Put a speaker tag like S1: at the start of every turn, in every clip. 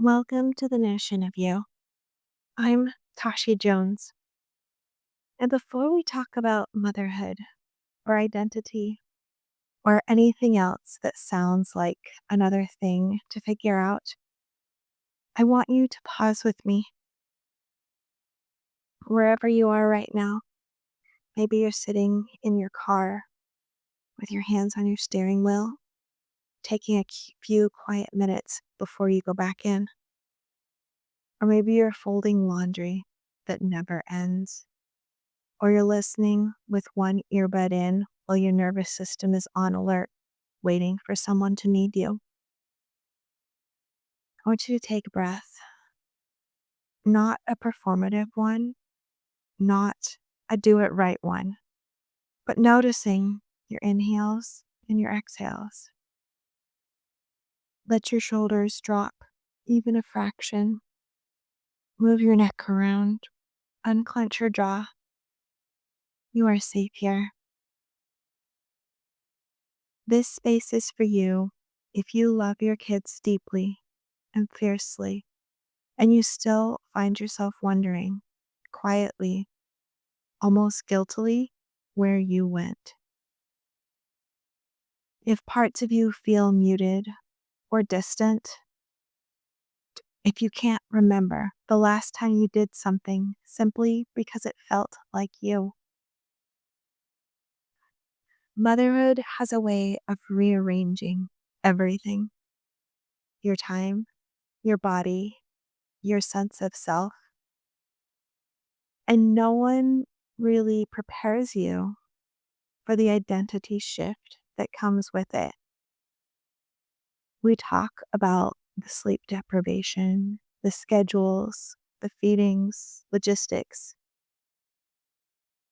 S1: Welcome to the Nation of You. I'm Tashi Jones. And before we talk about motherhood or identity or anything else that sounds like another thing to figure out, I want you to pause with me wherever you are right now. Maybe you're sitting in your car with your hands on your steering wheel, taking a few quiet minutes before you go back in. Or maybe you're folding laundry that never ends. Or you're listening with one earbud in while your nervous system is on alert, waiting for someone to need you. I want you to take a breath, not a performative one, not a do it right one, but noticing your inhales and your exhales. Let your shoulders drop, even a fraction. Move your neck around, unclench your jaw. You are safe here. This space is for you if you love your kids deeply and fiercely, and you still find yourself wondering, quietly, almost guiltily, where you went. If parts of you feel muted or distant, if you can't remember the last time you did something simply because it felt like you. Motherhood has a way of rearranging everything: your time, your body, your sense of self. And no one really prepares you for the identity shift that comes with it. We talk about the sleep deprivation, the schedules, the feedings, logistics,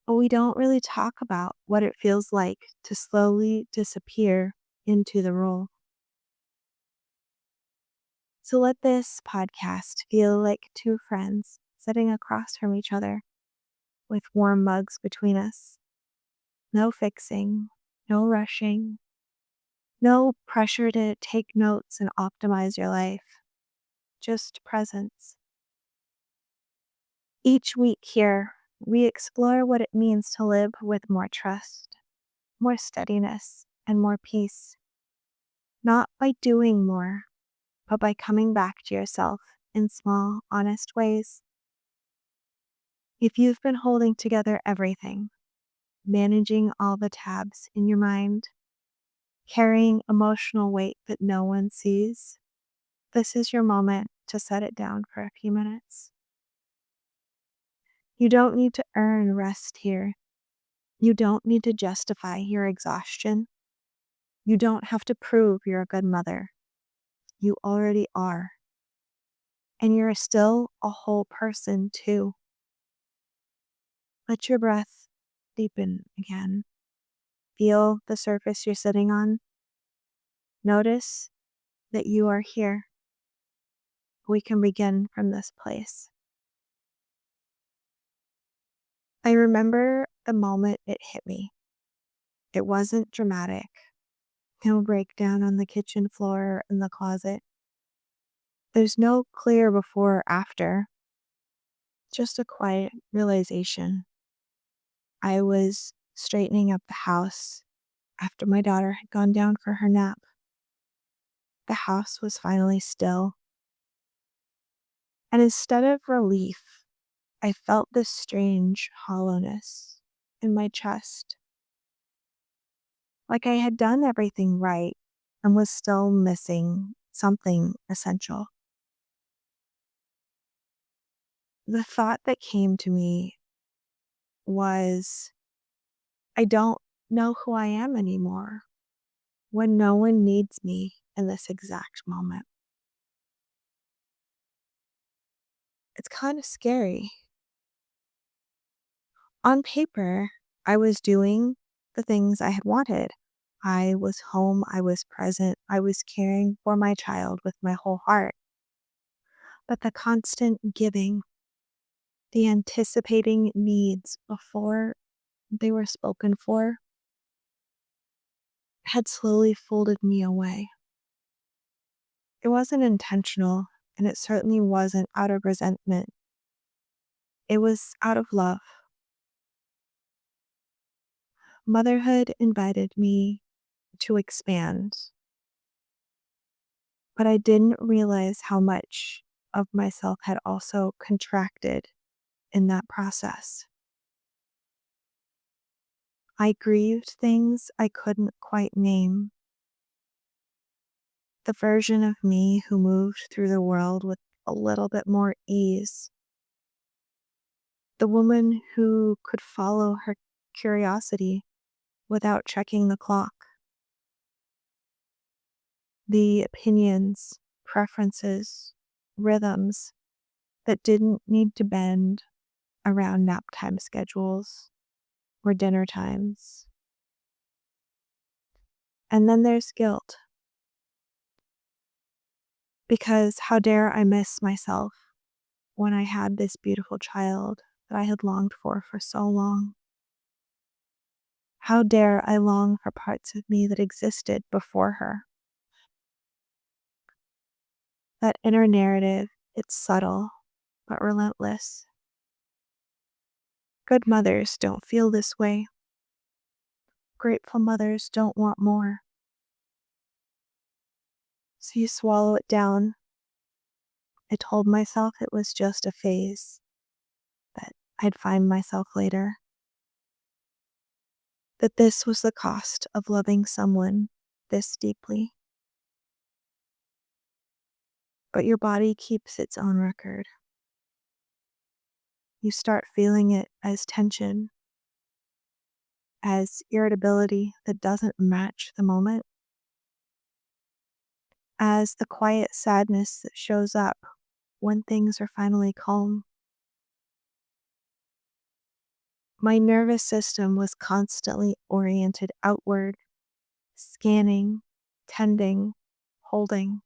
S1: but we don't really talk about what it feels like to slowly disappear into the role. So let this podcast feel like two friends sitting across from each other with warm mugs between us. No fixing, no rushing, no pressure to take notes and optimize your life, just presence. Each week here, we explore what it means to live with more trust, more steadiness, and more peace. Not by doing more, but by coming back to yourself in small, honest ways. If you've been holding together everything, managing all the tabs in your mind, carrying emotional weight that no one sees, this is your moment to set it down for a few minutes. You don't need to earn rest here. You don't need to justify your exhaustion. You don't have to prove you're a good mother. You already are. And you're still a whole person, too. Let your breath deepen again. Feel the surface you're sitting on. Notice that you are here. We can begin from this place. I remember the moment it hit me. It wasn't dramatic. No breakdown on the kitchen floor or in the closet. There's no clear before or after, just a quiet realization. I was straightening up the house after my daughter had gone down for her nap. The house was finally still. And instead of relief, I felt this strange hollowness in my chest. Like I had done everything right and was still missing something essential. The thought that came to me was, I don't know who I am anymore when no one needs me in this exact moment. It's kind of scary. On paper, I was doing the things I had wanted. I was home, I was present, I was caring for my child with my whole heart. But the constant giving, the anticipating needs before they were spoken for, had slowly folded me away. It wasn't intentional, and it certainly wasn't out of resentment. It was out of love. Motherhood invited me to expand, but I didn't realize how much of myself had also contracted in that process. I grieved things I couldn't quite name. The version of me who moved through the world with a little bit more ease. The woman who could follow her curiosity without checking the clock. The opinions, preferences, rhythms that didn't need to bend around nap time schedules or dinner times. And then there's guilt. Because how dare I miss myself when I had this beautiful child that I had longed for so long? How dare I long for parts of me that existed before her? That inner narrative, it's subtle but relentless. Good mothers don't feel this way. Grateful mothers don't want more. So you swallow it down. I told myself it was just a phase, that I'd find myself later. That this was the cost of loving someone this deeply. But your body keeps its own record. You start feeling it as tension, as irritability that doesn't match the moment, as the quiet sadness that shows up when things are finally calm. My nervous system was constantly oriented outward, scanning, tending, holding,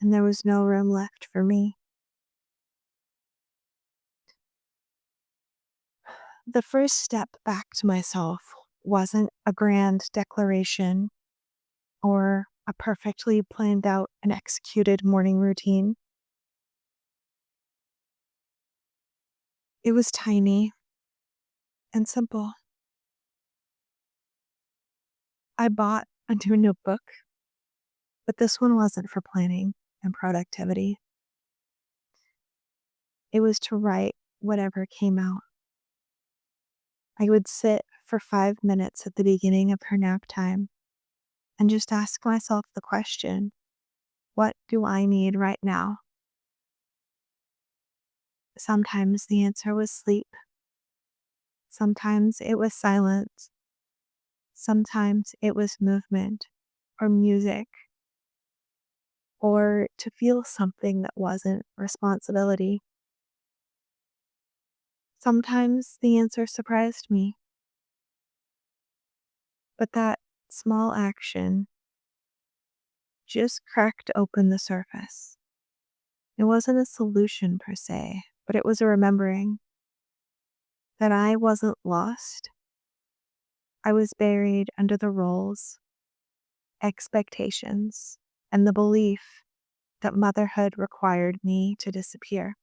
S1: and there was no room left for me. The first step back to myself wasn't a grand declaration or a perfectly planned out and executed morning routine. It was tiny and simple. I bought a new notebook, but this one wasn't for planning and productivity. It was to write whatever came out. I would sit for 5 minutes at the beginning of her nap time and just ask myself the question, what do I need right now? Sometimes the answer was sleep. Sometimes it was silence. Sometimes it was movement or music or to feel something that wasn't responsibility. Sometimes the answer surprised me, but that small action just cracked open the surface. It wasn't a solution per se, but it was a remembering that I wasn't lost. I was buried under the roles, expectations, and the belief that motherhood required me to disappear.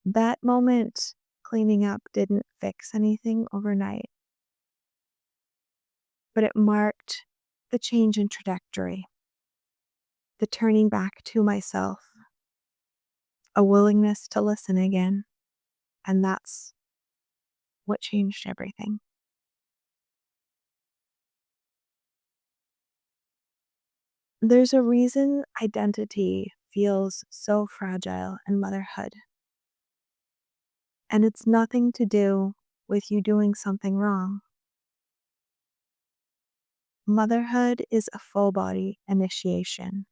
S1: That moment cleaning up didn't fix anything overnight, but it marked the change in trajectory, the turning back to myself, a willingness to listen again, and that's what changed everything. There's a reason identity feels so fragile in motherhood, and it's nothing to do with you doing something wrong. Motherhood is a full body initiation.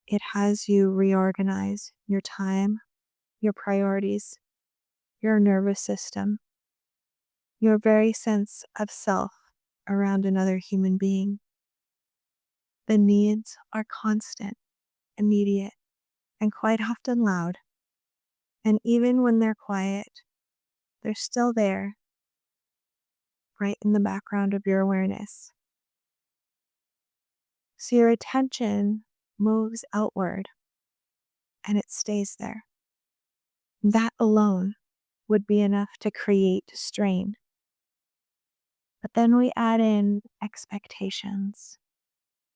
S1: It has you reorganize your time, your priorities, your nervous system, your very sense of self around another human being. The needs are constant, immediate, and quite often loud. And even when they're quiet, they're still there. right in the background of your awareness. So your attention moves outward and it stays there. That alone would be enough to create strain. But then we add in expectations.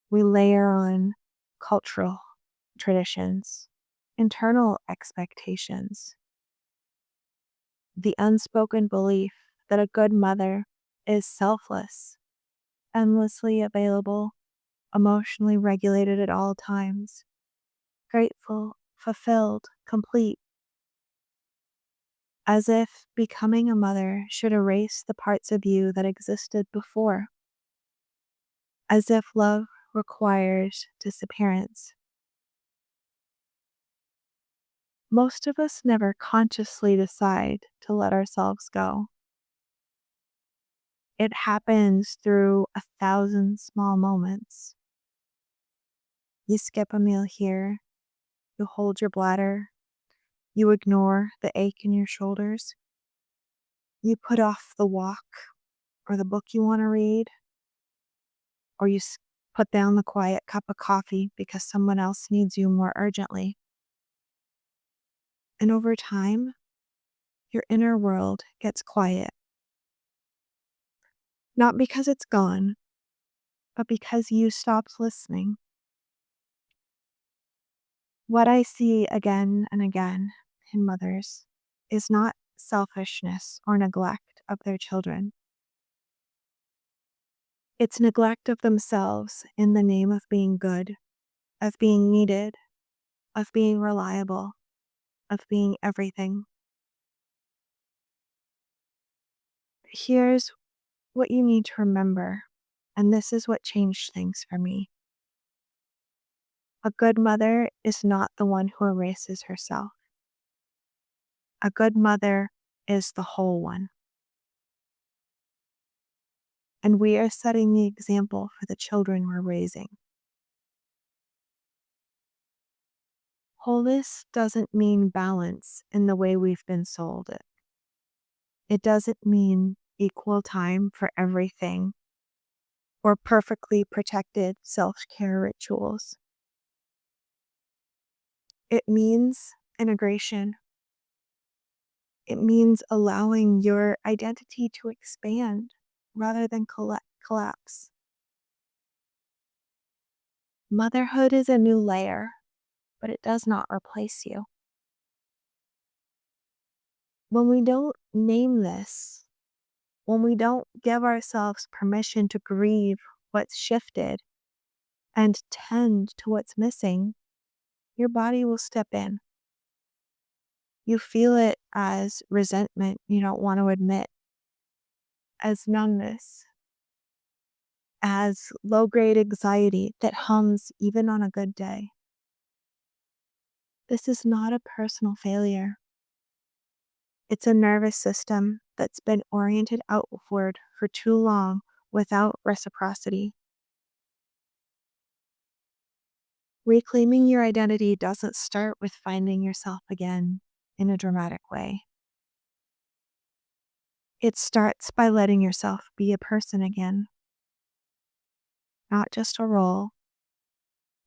S1: We layer on cultural traditions, internal expectations, the unspoken belief that a good mother is selfless, endlessly available, emotionally regulated at all times, grateful, fulfilled, complete, as if becoming a mother should erase the parts of you that existed before, as if love requires disappearance. Most of us never consciously decide to let ourselves go. It happens through 1,000 small moments. You skip a meal here, you hold your bladder, you ignore the ache in your shoulders, you put off the walk or the book you want to read, or you put down the quiet cup of coffee because someone else needs you more urgently. And over time, your inner world gets quiet. Not because it's gone, but because you stopped listening. What I see again and again in mothers is not selfishness or neglect of their children. It's neglect of themselves in the name of being good, of being needed, of being reliable, of being everything. Here's what you need to remember, and this is what changed things for me. A good mother is not the one who erases herself. A good mother is the whole one. And we are setting the example for the children we're raising. Wholeness doesn't mean balance in the way we've been sold it. It doesn't mean equal time for everything or perfectly protected self-care rituals. It means integration. It means allowing your identity to expand rather than collapse. Motherhood is a new layer, but it does not replace you. When we don't name this, when we don't give ourselves permission to grieve what's shifted and tend to what's missing, your body will step in. You feel it as resentment you don't want to admit, as numbness, as low grade anxiety that hums even on a good day. This is not a personal failure. It's a nervous system that's been oriented outward for too long without reciprocity. Reclaiming your identity doesn't start with finding yourself again in a dramatic way. It starts by letting yourself be a person again, not just a role,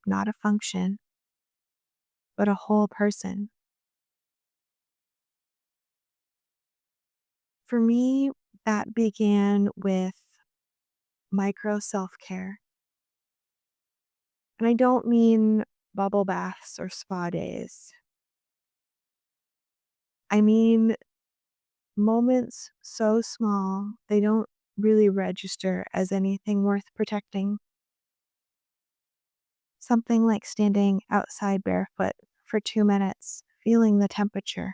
S1: not a function, but a whole person. For me, that began with micro self care. And I don't mean bubble baths or spa days. I mean moments so small they don't really register as anything worth protecting. Something like standing outside barefoot for 2 minutes, feeling the temperature,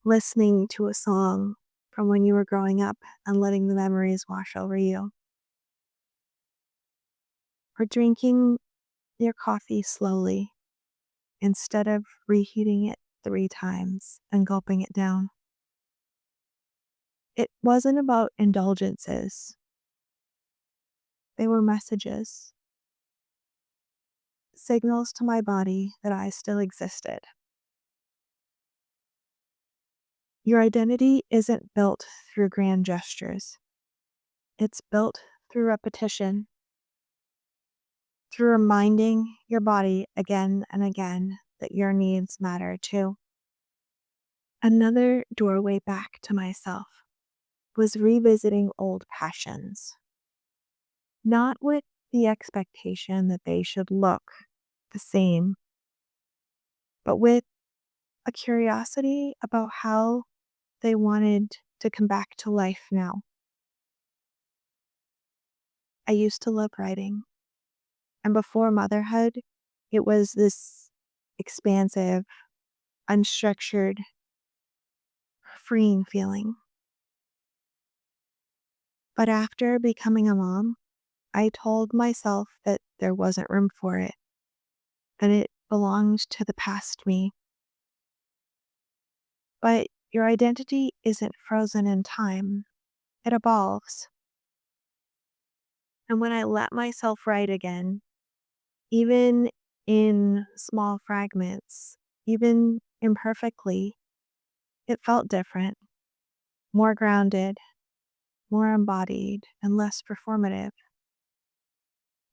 S1: listening to a song from when you were growing up and letting the memories wash over you, or drinking your coffee slowly instead of reheating it 3 times and gulping it down. It wasn't about indulgences, they were messages, signals to my body that I still existed. Your identity isn't built through grand gestures. It's built through repetition, through reminding your body again and again that your needs matter too. Another doorway back to myself was revisiting old passions, not with the expectation that they should look the same, but with a curiosity about how they wanted to come back to life now. I used to love writing, and before motherhood, it was this expansive, unstructured, freeing feeling. But after becoming a mom, I told myself that there wasn't room for it, that it belonged to the past me. But your identity isn't frozen in time, it evolves. And when I let myself write again, even in small fragments, even imperfectly, it felt different, more grounded, more embodied, and less performative.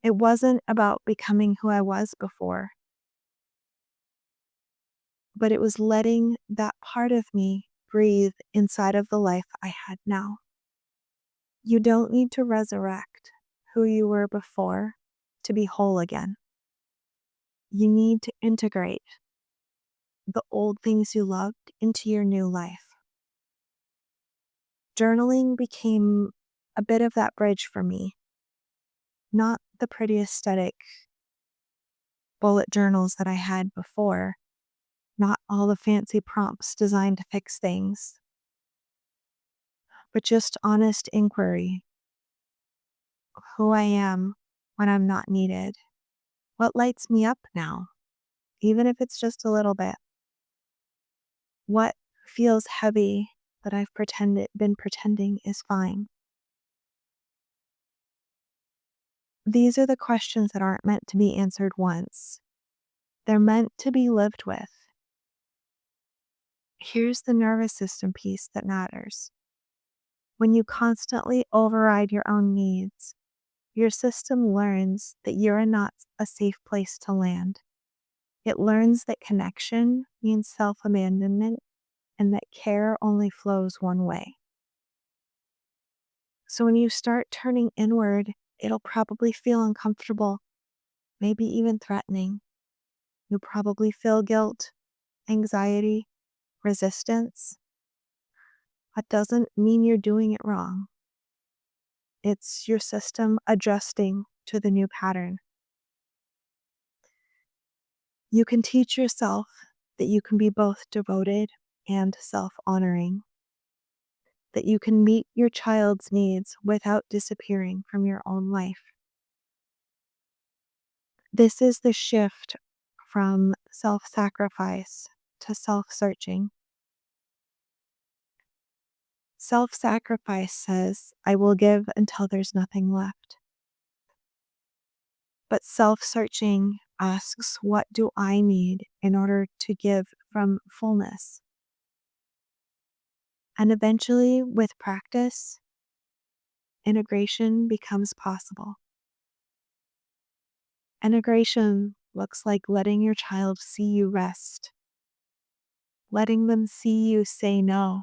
S1: It wasn't about becoming who I was before, but it was letting that part of me breathe inside of the life I had now. You don't need to resurrect who you were before to be whole again. You need to integrate the old things you loved into your new life. Journaling became a bit of that bridge for me, not the pretty aesthetic bullet journals that I had before, not all the fancy prompts designed to fix things, but just honest inquiry: who I am when I'm not needed, what lights me up now, even if it's just a little bit, what feels heavy that I've been pretending is fine. These are the questions that aren't meant to be answered once. They're meant to be lived with. Here's the nervous system piece that matters. When you constantly override your own needs, your system learns that you're not a safe place to land. It learns that connection means self abandonment and that care only flows one way. So when you start turning inward, it'll probably feel uncomfortable, maybe even threatening. You'll probably feel guilt, anxiety, resistance. That doesn't mean you're doing it wrong. It's your system adjusting to the new pattern. You can teach yourself that you can be both devoted and self honoring, that you can meet your child's needs without disappearing from your own life. This is the shift from self sacrifice to self searching. Self sacrifice says, I will give until there's nothing left. But self searching asks, what do I need in order to give from fullness? And eventually, with practice, integration becomes possible. Integration looks like letting your child see you rest, letting them see you say no,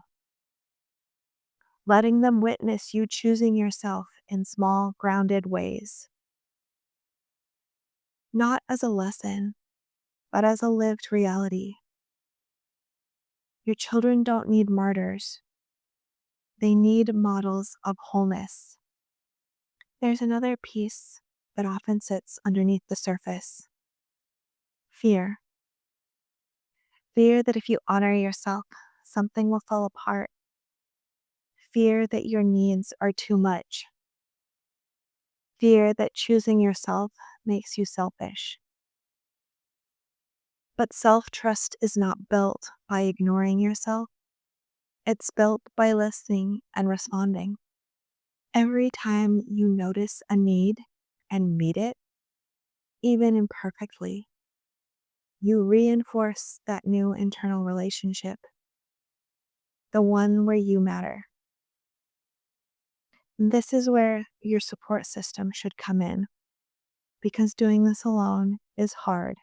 S1: letting them witness you choosing yourself in small, grounded ways. Not as a lesson, but as a lived reality. Your children don't need martyrs, they need models of wholeness. There's another piece that often sits underneath the surface: fear. Fear that if you honor yourself, something will fall apart. Fear that your needs are too much. Fear that choosing yourself makes you selfish. But self trust is not built by ignoring yourself, it's built by listening and responding. Every time you notice a need and meet it, even imperfectly, you reinforce that new internal relationship. the one where you matter. This is where your support system should come in, because doing this alone is hard.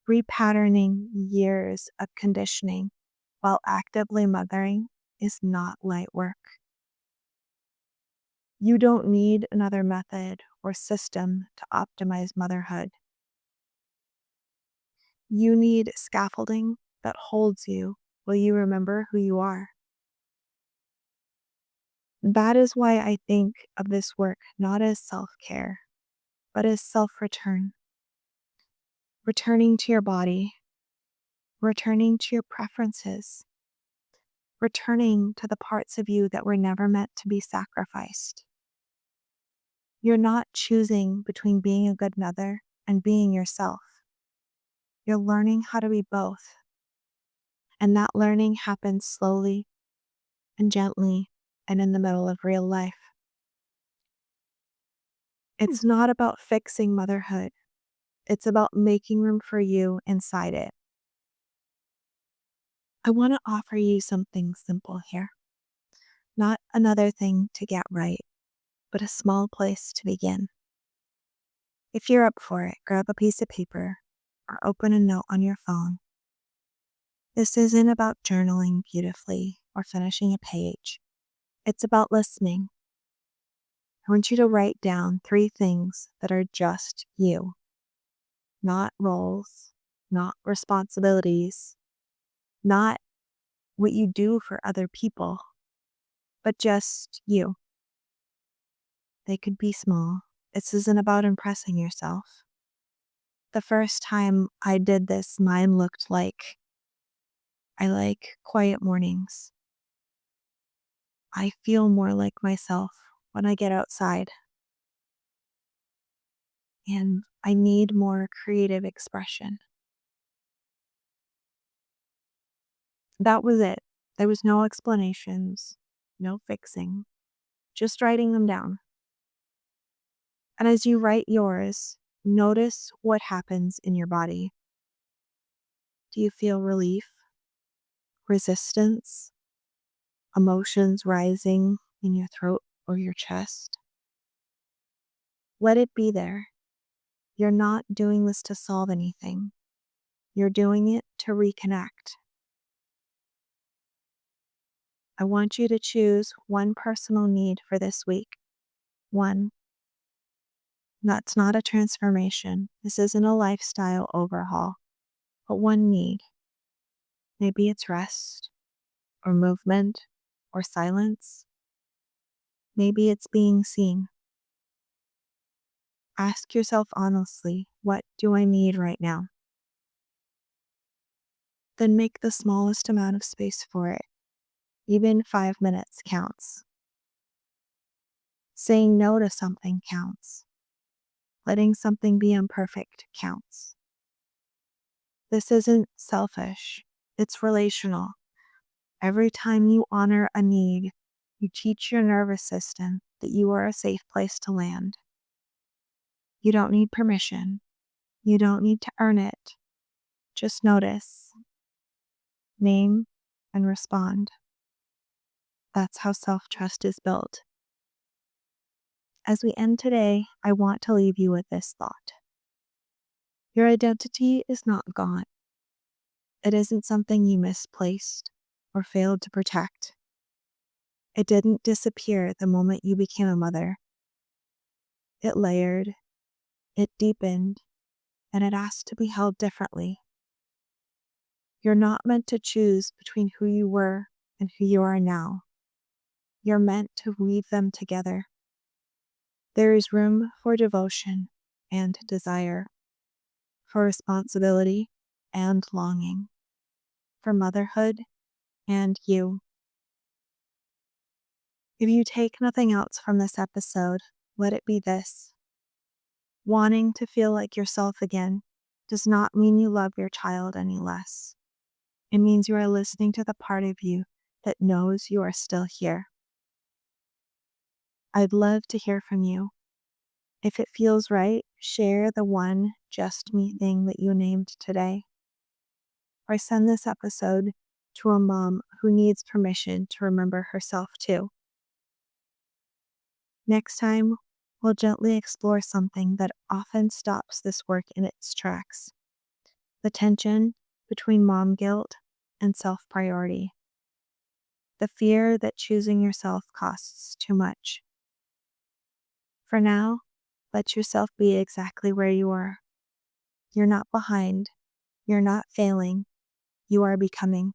S1: Repatterning years of conditioning while actively mothering is not light work. You don't need another method or system to optimize motherhood. You need scaffolding that holds you while you remember who you are. That is why I think of this work not as self-care, but as self-return. Returning to your body, returning to your preferences, returning to the parts of you that were never meant to be sacrificed. You're not choosing between being a good mother and being yourself. You're learning how to be both. And that learning happens slowly and gently and in the middle of real life. It's not about fixing motherhood. It's about making room for you inside it. I want to offer you something simple here. Not another thing to get right, but a small place to begin. If you're up for it, grab a piece of paper or open a note on your phone. This isn't about journaling beautifully or finishing a page. It's about listening. I want you to write down 3 things that are just you. Not roles, not responsibilities, not what you do for other people, but just you. They could be small. This isn't about impressing yourself. The first time I did this, mine looked like, I like quiet mornings. I feel more like myself when I get outside. And I need more creative expression. That was it. There was no explanations, no fixing, just writing them down. And as you write yours, notice what happens in your body. Do you feel relief, resistance, emotions rising in your throat or your chest? Let it be there. You're not doing this to solve anything. You're doing it to reconnect. I want you to choose one personal need for this week. One. That's not a transformation. This isn't a lifestyle overhaul, but one need. Maybe it's rest, or movement, or silence. Maybe it's being seen. Ask yourself honestly, what do I need right now? Then make the smallest amount of space for it. Even 5 minutes counts. Saying no to something counts. Letting something be imperfect counts. This isn't selfish, it's relational. Every time you honor a need, you teach your nervous system that you are a safe place to land. You don't need permission. You don't need to earn it. Just notice, name, and respond. That's how self-trust is built. As we end today, I want to leave you with this thought. Your identity is not gone. It isn't something you misplaced or failed to protect. It didn't disappear the moment you became a mother. It layered, it deepened, and it asked to be held differently. You're not meant to choose between who you were and who you are now. You're meant to weave them together. There is room for devotion and desire, for responsibility and longing, for motherhood and you. If you take nothing else from this episode, let it be this. Wanting to feel like yourself again does not mean you love your child any less. It means you are listening to the part of you that knows you are still here. I'd love to hear from you. If it feels right, share the one just me thing that you named today. Or send this episode to a mom who needs permission to remember herself too. Next time, we'll gently explore something that often stops this work in its tracks: the tension between mom guilt and self priority, the fear that choosing yourself costs too much. For now, let yourself be exactly where you are. You're not behind, you're not failing, you are becoming.